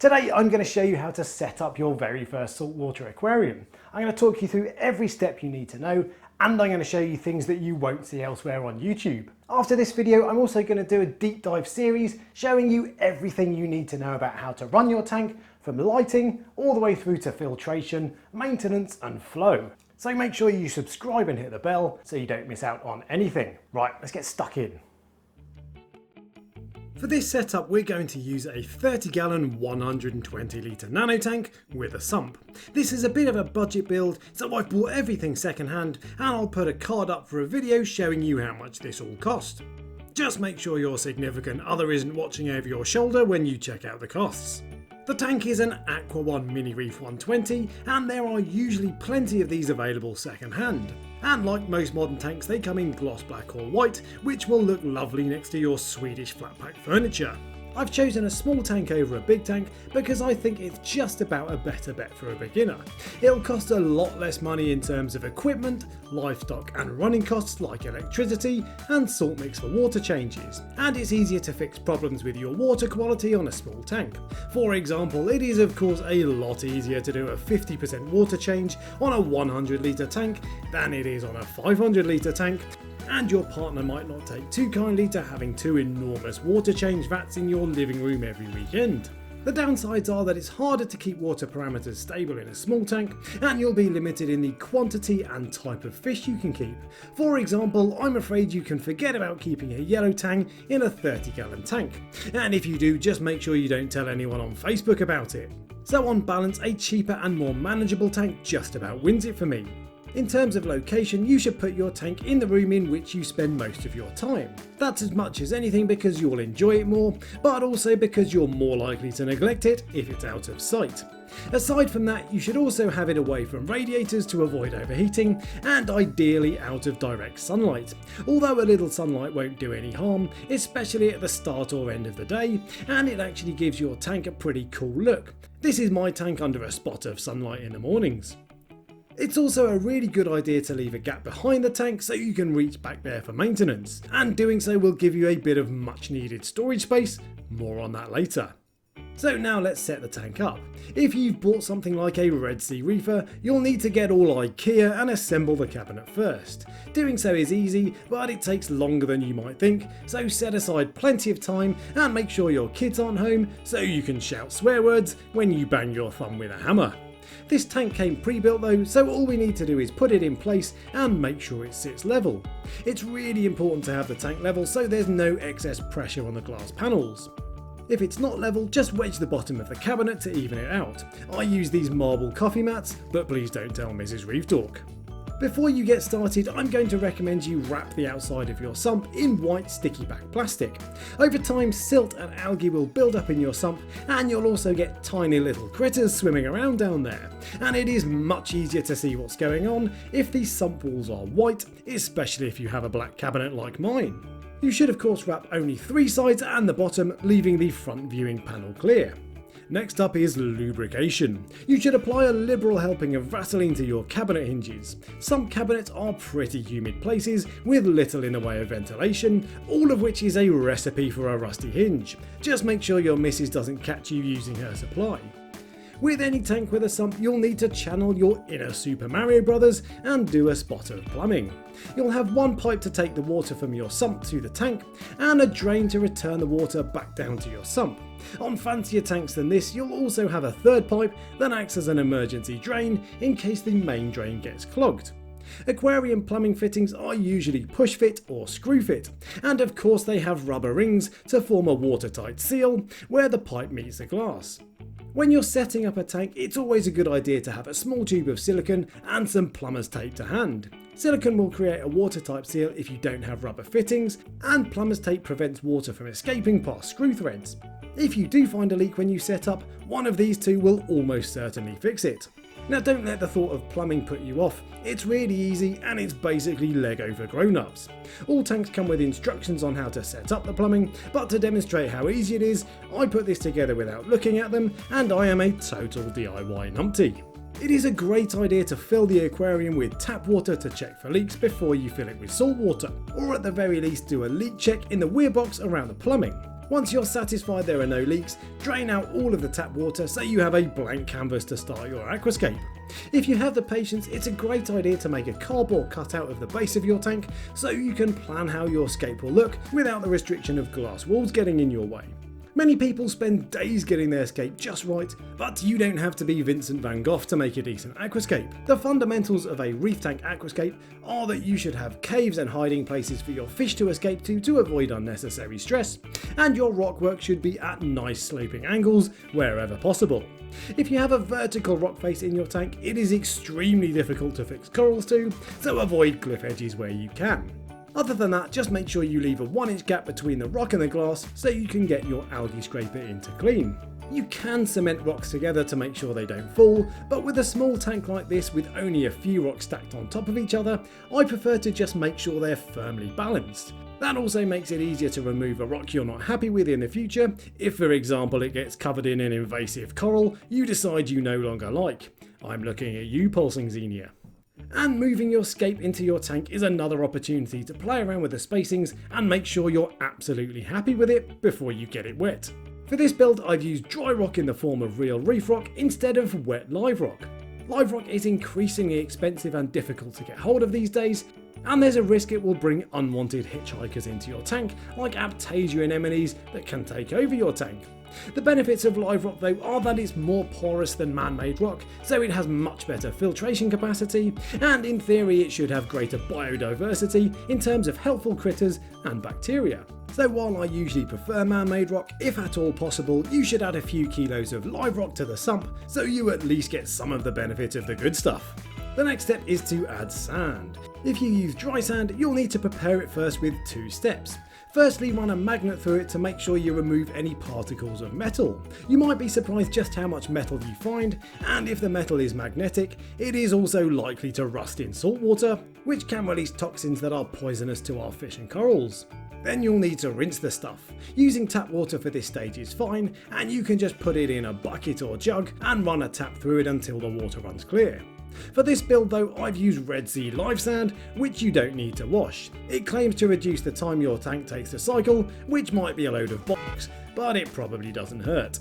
Today I'm going to show you how to set up your very first saltwater aquarium. I'm going to talk you through every step you need to know, and I'm going to show you things that you won't see elsewhere on YouTube. After this video, I'm also going to do a deep dive series showing you everything you need to know about how to run your tank, from lighting all the way through to filtration, maintenance and flow. So make sure you subscribe and hit the bell so you don't miss out on anything. Right, let's get stuck in. For this setup, we're going to use a 30-gallon 120-litre nano tank with a sump. This is a bit of a budget build, so I've bought everything secondhand, and I'll put a card up for a video showing you how much this all cost. Just make sure your significant other isn't watching over your shoulder when you check out the costs. The tank is an Aqua One Mini Reef 120, and there are usually plenty of these available secondhand. And like most modern tanks, they come in gloss black or white, which will look lovely next to your Swedish flat pack furniture. I've chosen a small tank over a big tank because I think it's just about a better bet for a beginner. It'll cost a lot less money in terms of equipment, livestock and running costs like electricity and salt mix for water changes, and it's easier to fix problems with your water quality on a small tank. For example, it is of course a lot easier to do a 50% water change on a 100 litre tank than it is on a 500 litre tank, and your partner might not take too kindly to having two enormous water change vats in your living room every weekend. The downsides are that it's harder to keep water parameters stable in a small tank, and you'll be limited in the quantity and type of fish you can keep. For example, I'm afraid you can forget about keeping a yellow tang in a 30-gallon tank, and if you do, just make sure you don't tell anyone on Facebook about it. So on balance, a cheaper and more manageable tank just about wins it for me. In terms of location, you should put your tank in the room in which you spend most of your time. That's as much as anything because you'll enjoy it more, but also because you're more likely to neglect it if it's out of sight. Aside from that, you should also have it away from radiators to avoid overheating, and ideally out of direct sunlight. Although a little sunlight won't do any harm, especially at the start or end of the day, and it actually gives your tank a pretty cool look. This is my tank under a spot of sunlight in the mornings. It's also a really good idea to leave a gap behind the tank so you can reach back there for maintenance, and doing so will give you a bit of much needed storage space, more on that later. So now let's set the tank up. If you've bought something like a Red Sea reefer, you'll need to get all IKEA and assemble the cabinet first. Doing so is easy, but it takes longer than you might think, so set aside plenty of time and make sure your kids aren't home so you can shout swear words when you bang your thumb with a hammer. This tank came pre-built though, so all we need to do is put it in place and make sure it sits level. It's really important to have the tank level so there's no excess pressure on the glass panels. If it's not level, just wedge the bottom of the cabinet to even it out. I use these marble coffee mats, but please don't tell Mrs. Reef Talk. Before you get started, I'm going to recommend you wrap the outside of your sump in white sticky back plastic. Over time, silt and algae will build up in your sump, and you'll also get tiny little critters swimming around down there. And it is much easier to see what's going on if these sump walls are white, especially if you have a black cabinet like mine. You should of course wrap only 3 sides and the bottom, leaving the front viewing panel clear. Next up is lubrication. You should apply a liberal helping of Vaseline to your cabinet hinges. Some cabinets are pretty humid places with little in the way of ventilation, all of which is a recipe for a rusty hinge. Just make sure your missus doesn't catch you using her supply. With any tank with a sump, you'll need to channel your inner Super Mario Brothers and do a spot of plumbing. You'll have one pipe to take the water from your sump to the tank, and a drain to return the water back down to your sump. On fancier tanks than this, you'll also have a third pipe that acts as an emergency drain in case the main drain gets clogged. Aquarium plumbing fittings are usually push fit or screw fit, and of course they have rubber rings to form a watertight seal where the pipe meets the glass. When you're setting up a tank, it's always a good idea to have a small tube of silicone and some plumber's tape to hand. Silicone will create a watertight seal if you don't have rubber fittings, and plumber's tape prevents water from escaping past screw threads. If you do find a leak when you set up, one of these two will almost certainly fix it. Now don't let the thought of plumbing put you off, it's really easy and it's basically Lego for grown-ups. All tanks come with instructions on how to set up the plumbing, but to demonstrate how easy it is, I put this together without looking at them, and I am a total DIY numpty. It is a great idea to fill the aquarium with tap water to check for leaks before you fill it with salt water, or at the very least do a leak check in the weir box around the plumbing. Once you're satisfied there are no leaks, drain out all of the tap water so you have a blank canvas to start your aquascape. If you have the patience, it's a great idea to make a cardboard cutout of the base of your tank so you can plan how your scape will look without the restriction of glass walls getting in your way. Many people spend days getting their scape just right, but you don't have to be Vincent van Gogh to make a decent aquascape. The fundamentals of a reef tank aquascape are that you should have caves and hiding places for your fish to escape to avoid unnecessary stress, and your rockwork should be at nice sloping angles wherever possible. If you have a vertical rock face in your tank, it is extremely difficult to fix corals to, so avoid cliff edges where you can. Other than that, just make sure you leave a 1-inch gap between the rock and the glass so you can get your algae scraper in to clean. You can cement rocks together to make sure they don't fall, but with a small tank like this with only a few rocks stacked on top of each other, I prefer to just make sure they're firmly balanced. That also makes it easier to remove a rock you're not happy with in the future, if for example it gets covered in an invasive coral you decide you no longer like. I'm looking at you, pulsing Xenia. And moving your scape into your tank is another opportunity to play around with the spacings and make sure you're absolutely happy with it before you get it wet. For this build I've used dry rock in the form of real reef rock instead of wet live rock. Live rock is increasingly expensive and difficult to get hold of these days, and there's a risk it will bring unwanted hitchhikers into your tank like Aptasia anemones that can take over your tank. The benefits of live rock though are that it's more porous than man-made rock, so it has much better filtration capacity, and in theory it should have greater biodiversity in terms of helpful critters and bacteria. So while I usually prefer man-made rock, if at all possible you should add a few kilos of live rock to the sump so you at least get some of the benefit of the good stuff. The next step is to add sand. If you use dry sand, you'll need to prepare it first with 2 steps. Firstly, run a magnet through it to make sure you remove any particles of metal. You might be surprised just how much metal you find, and if the metal is magnetic, it is also likely to rust in salt water, which can release toxins that are poisonous to our fish and corals. Then you'll need to rinse the stuff. Using tap water for this stage is fine, and you can just put it in a bucket or jug and run a tap through it until the water runs clear. For this build though, I've used Red Sea live sand, which you don't need to wash. It claims to reduce the time your tank takes to cycle, which might be a load of bollocks, but it probably doesn't hurt.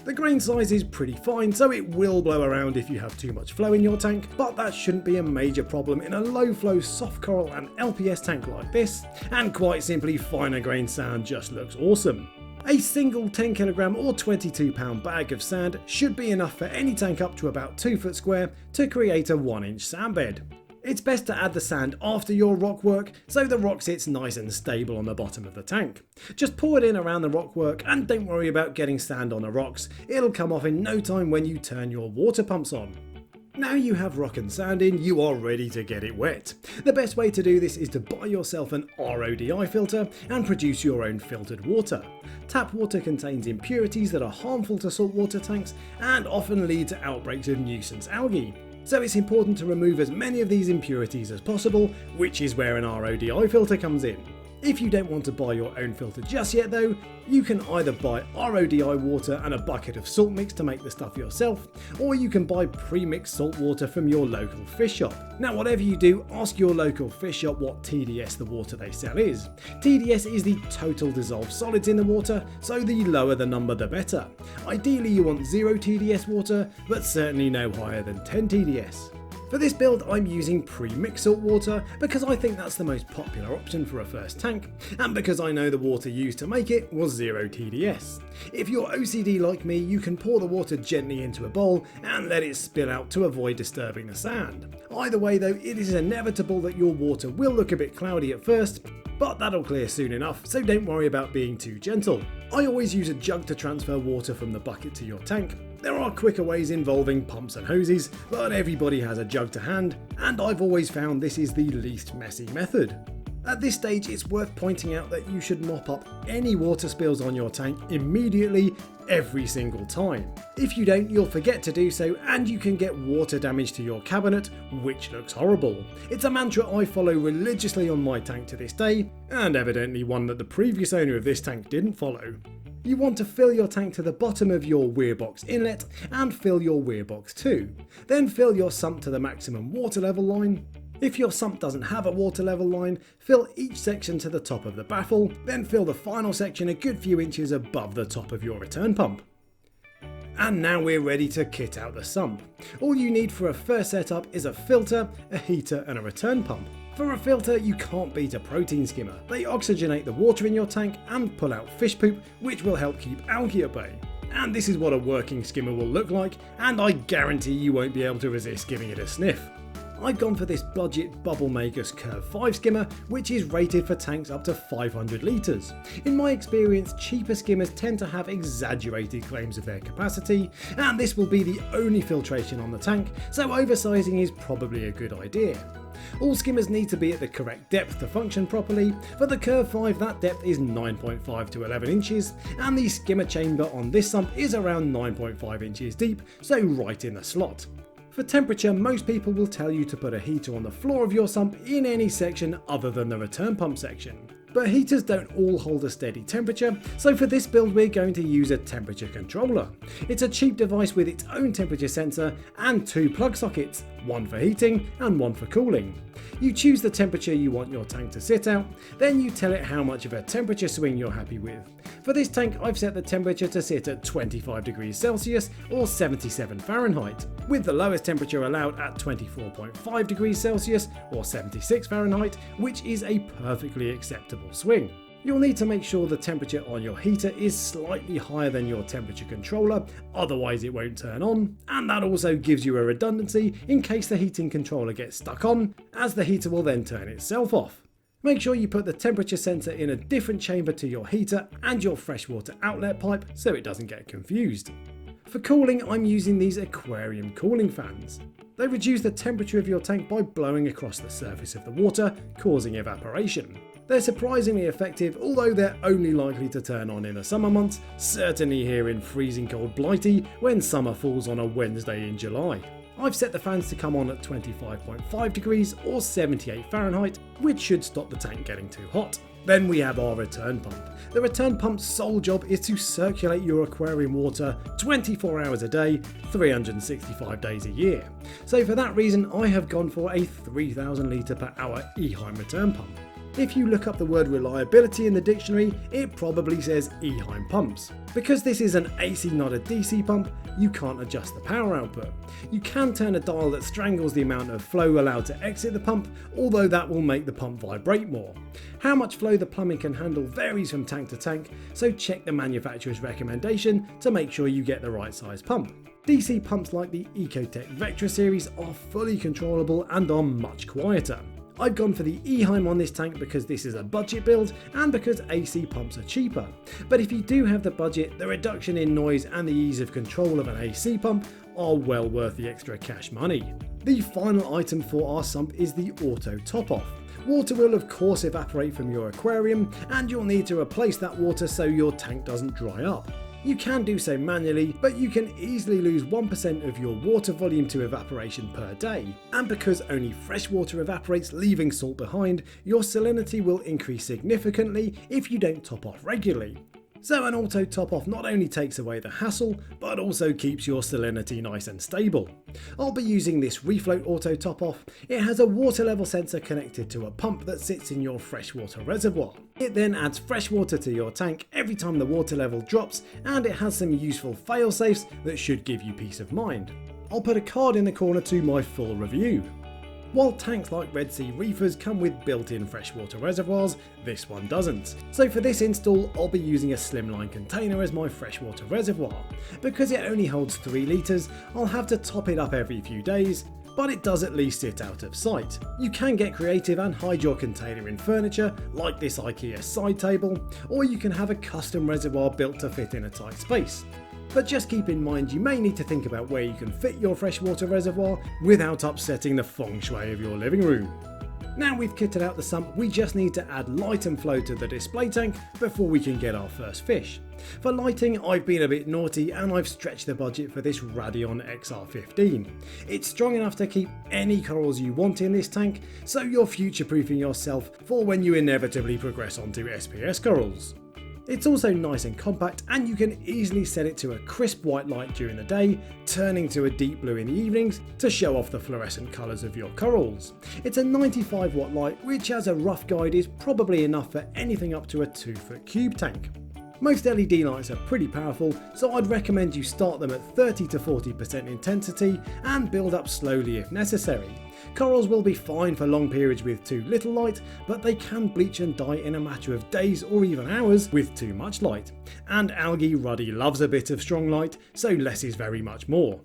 The grain size is pretty fine, so it will blow around if you have too much flow in your tank, but that shouldn't be a major problem in a low flow soft coral and LPS tank like this, and quite simply finer grain sand just looks awesome. A single 10kg or 22-pound bag of sand should be enough for any tank up to about 2 foot square to create a 1-inch sand bed. It's best to add the sand after your rock work so the rock sits nice and stable on the bottom of the tank. Just pour it in around the rock work and don't worry about getting sand on the rocks, it'll come off in no time when you turn your water pumps on. Now you have rock and sand in, you are ready to get it wet. The best way to do this is to buy yourself an RODI filter and produce your own filtered water. Tap water contains impurities that are harmful to saltwater tanks and often lead to outbreaks of nuisance algae. So it's important to remove as many of these impurities as possible, which is where an RODI filter comes in. If you don't want to buy your own filter just yet though, you can either buy RODI water and a bucket of salt mix to make the stuff yourself, or you can buy pre-mixed salt water from your local fish shop. Now whatever you do, ask your local fish shop what TDS the water they sell is. TDS is the total dissolved solids in the water, so the lower the number the better. Ideally you want 0 TDS water, but certainly no higher than 10 TDS. For this build I'm using pre-mixed salt water because I think that's the most popular option for a first tank, and because I know the water used to make it was 0 TDS. If you're OCD like me, you can pour the water gently into a bowl and let it spill out to avoid disturbing the sand. Either way though, it is inevitable that your water will look a bit cloudy at first, but that'll clear soon enough, so don't worry about being too gentle. I always use a jug to transfer water from the bucket to your tank. There are quicker ways involving pumps and hoses, but everybody has a jug to hand, and I've always found this is the least messy method. At this stage, it's worth pointing out that you should mop up any water spills on your tank immediately, every single time. If you don't, you'll forget to do so and you can get water damage to your cabinet, which looks horrible. It's a mantra I follow religiously on my tank to this day, and evidently one that the previous owner of this tank didn't follow. You want to fill your tank to the bottom of your weir box inlet and fill your weir box too. Then fill your sump to the maximum water level line. If your sump doesn't have a water level line, fill each section to the top of the baffle, then fill the final section a good few inches above the top of your return pump. And now we're ready to kit out the sump. All you need for a first setup is a filter, a heater and a return pump. For a filter, you can't beat a protein skimmer. They oxygenate the water in your tank and pull out fish poop, which will help keep algae at bay. And this is what a working skimmer will look like, and I guarantee you won't be able to resist giving it a sniff. I've gone for this budget Bubble Magus Curve 5 skimmer, which is rated for tanks up to 500 litres. In my experience, cheaper skimmers tend to have exaggerated claims of their capacity, and this will be the only filtration on the tank, so oversizing is probably a good idea. All skimmers need to be at the correct depth to function properly. For the Curve 5, that depth is 9.5 to 11 inches, and the skimmer chamber on this sump is around 9.5 inches deep, so right in the slot. For temperature, most people will tell you to put a heater on the floor of your sump in any section other than the return pump section. But heaters don't all hold a steady temperature, so for this build we're going to use a temperature controller. It's a cheap device with its own temperature sensor and 2 plug sockets, one for heating and one for cooling. You choose the temperature you want your tank to sit at, then you tell it how much of a temperature swing you're happy with. For this tank I've set the temperature to sit at 25 degrees Celsius or 77 Fahrenheit, with the lowest temperature allowed at 24.5 degrees Celsius or 76 Fahrenheit, which is a perfectly acceptable swing. You'll need to make sure the temperature on your heater is slightly higher than your temperature controller, otherwise it won't turn on, and that also gives you a redundancy in case the heating controller gets stuck on, as the heater will then turn itself off. Make sure you put the temperature sensor in a different chamber to your heater and your freshwater outlet pipe so it doesn't get confused. For cooling, I'm using these aquarium cooling fans. They reduce the temperature of your tank by blowing across the surface of the water, causing evaporation. They're surprisingly effective, although they're only likely to turn on in the summer months, certainly here in freezing cold Blighty when summer falls on a Wednesday in July. I've set the fans to come on at 25.5 degrees or 78 Fahrenheit, which should stop the tank getting too hot. Then we have our return pump. The return pump's sole job is to circulate your aquarium water 24 hours a day, 365 days a year. So for that reason, I have gone for a 3000 litre per hour Eheim return pump. If you look up the word reliability in the dictionary, it probably says Eheim pumps. Because this is an AC not a DC pump, you can't adjust the power output. You can turn a dial that strangles the amount of flow allowed to exit the pump, although that will make the pump vibrate more. How much flow the plumbing can handle varies from tank to tank, so check the manufacturer's recommendation to make sure you get the right size pump. DC pumps like the Ecotech Vectra series are fully controllable and are much quieter. I've gone for the Eheim on this tank because this is a budget build and because AC pumps are cheaper. But if you do have the budget, the reduction in noise and the ease of control of an AC pump are well worth the extra cash money. The final item for our sump is the auto top off. Water will of course evaporate from your aquarium and you'll need to replace that water so your tank doesn't dry up. You can do so manually, but you can easily lose 1% of your water volume to evaporation per day. And because only fresh water evaporates, leaving salt behind, your salinity will increase significantly if you don't top off regularly. So an auto top off not only takes away the hassle, but also keeps your salinity nice and stable. I'll be using this Refloat auto top off. It has a water level sensor connected to a pump that sits in your freshwater reservoir. It then adds fresh water to your tank every time the water level drops, and it has some useful fail-safes that should give you peace of mind. I'll put a card in the corner to my full review. While tanks like Red Sea Reefers come with built-in freshwater reservoirs, this one doesn't. So for this install, I'll be using a slimline container as my freshwater reservoir. Because it only holds 3 litres, I'll have to top it up every few days, but it does at least sit out of sight. You can get creative and hide your container in furniture, like this IKEA side table, or you can have a custom reservoir built to fit in a tight space. But just keep in mind you may need to think about where you can fit your freshwater reservoir without upsetting the feng shui of your living room. Now we've kitted out the sump, we just need to add light and flow to the display tank before we can get our first fish. For lighting, I've been a bit naughty and I've stretched the budget for this Radion XR15. It's strong enough to keep any corals you want in this tank, so you're future-proofing yourself for when you inevitably progress onto SPS corals. It's also nice and compact, and you can easily set it to a crisp white light during the day, turning to a deep blue in the evenings to show off the fluorescent colours of your corals. It's a 95 watt light, which as a rough guide is probably enough for anything up to a 2-foot cube tank. Most LED lights are pretty powerful, so I'd recommend you start them at 30 to 40% intensity and build up slowly if necessary. Corals will be fine for long periods with too little light, but they can bleach and die in a matter of days or even hours with too much light. And algae ruddy loves a bit of strong light, so less is very much more.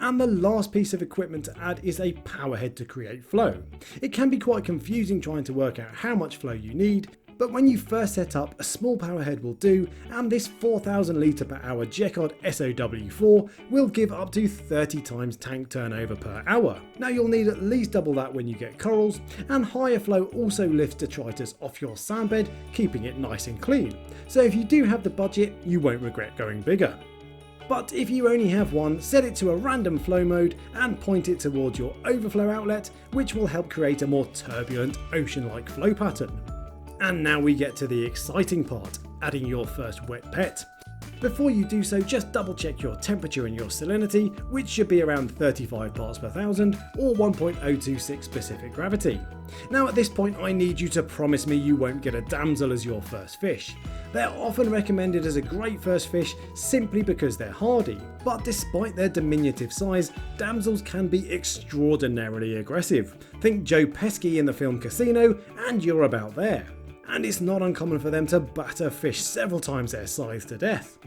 And the last piece of equipment to add is a power head to create flow. It can be quite confusing trying to work out how much flow you need, but when you first set up, a small power head will do, and this 4,000 litre per hour Jecod SOW4 will give up to 30 times tank turnover per hour. Now you'll need at least double that when you get corals, and higher flow also lifts detritus off your sand bed, keeping it nice and clean. So if you do have the budget, you won't regret going bigger. But if you only have one, set it to a random flow mode and point it towards your overflow outlet, which will help create a more turbulent ocean-like flow pattern. And now we get to the exciting part, adding your first wet pet. Before you do so, just double check your temperature and your salinity, which should be around 35 parts per thousand or 1.026 specific gravity. Now at this point I need you to promise me you won't get a damsel as your first fish. They're often recommended as a great first fish simply because they're hardy, but despite their diminutive size, damsels can be extraordinarily aggressive. Think Joe Pesci in the film Casino and you're about there. And it's not uncommon for them to batter fish several times their size to death.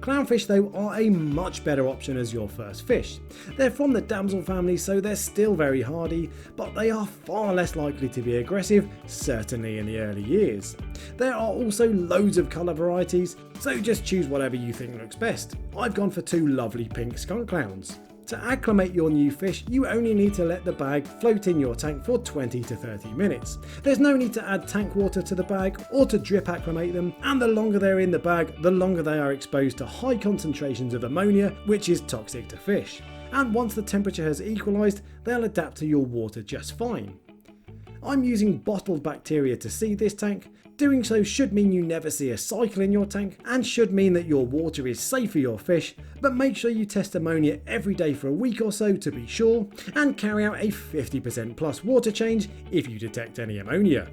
Clownfish though are a much better option as your first fish. They're from the damsel family, so they're still very hardy, but they are far less likely to be aggressive, certainly in the early years. There are also loads of colour varieties, so just choose whatever you think looks best. I've gone for 2 lovely pink skunk clowns. To acclimate your new fish, you only need to let the bag float in your tank for 20 to 30 minutes. There's no need to add tank water to the bag or to drip acclimate them, and the longer they're in the bag, the longer they are exposed to high concentrations of ammonia, which is toxic to fish. And once the temperature has equalised, they'll adapt to your water just fine. I'm using bottled bacteria to seed this tank. Doing so should mean you never see a cycle in your tank and should mean that your water is safe for your fish, but make sure you test ammonia every day for a week or so to be sure, and carry out a 50% plus water change if you detect any ammonia.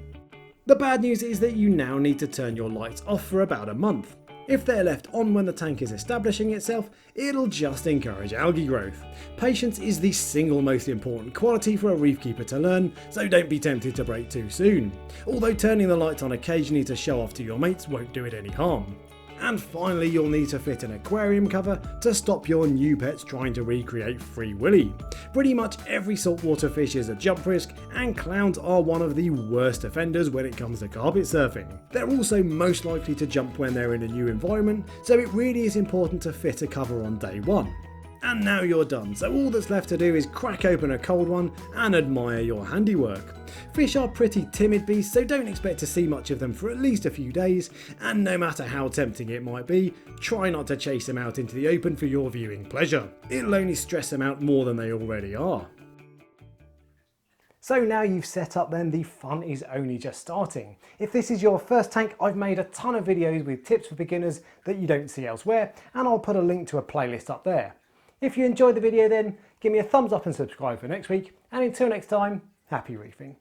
The bad news is that you now need to turn your lights off for about a month. If they're left on when the tank is establishing itself, it'll just encourage algae growth. Patience is the single most important quality for a reef keeper to learn, so don't be tempted to break too soon. Although turning the lights on occasionally to show off to your mates won't do it any harm. And finally, you'll need to fit an aquarium cover to stop your new pets trying to recreate Free Willy. Pretty much every saltwater fish is a jump risk, and clowns are one of the worst offenders when it comes to carpet surfing. They're also most likely to jump when they're in a new environment, so it really is important to fit a cover on day one. And now you're done, so all that's left to do is crack open a cold one and admire your handiwork. Fish are pretty timid beasts, so don't expect to see much of them for at least a few days, and no matter how tempting it might be, try not to chase them out into the open for your viewing pleasure. It'll only stress them out more than they already are. So now you've set up, then the fun is only just starting. If this is your first tank, I've made a ton of videos with tips for beginners that you don't see elsewhere, and I'll put a link to a playlist up there. If you enjoyed the video, then give me a thumbs up and subscribe for next week, and until next time, happy reefing.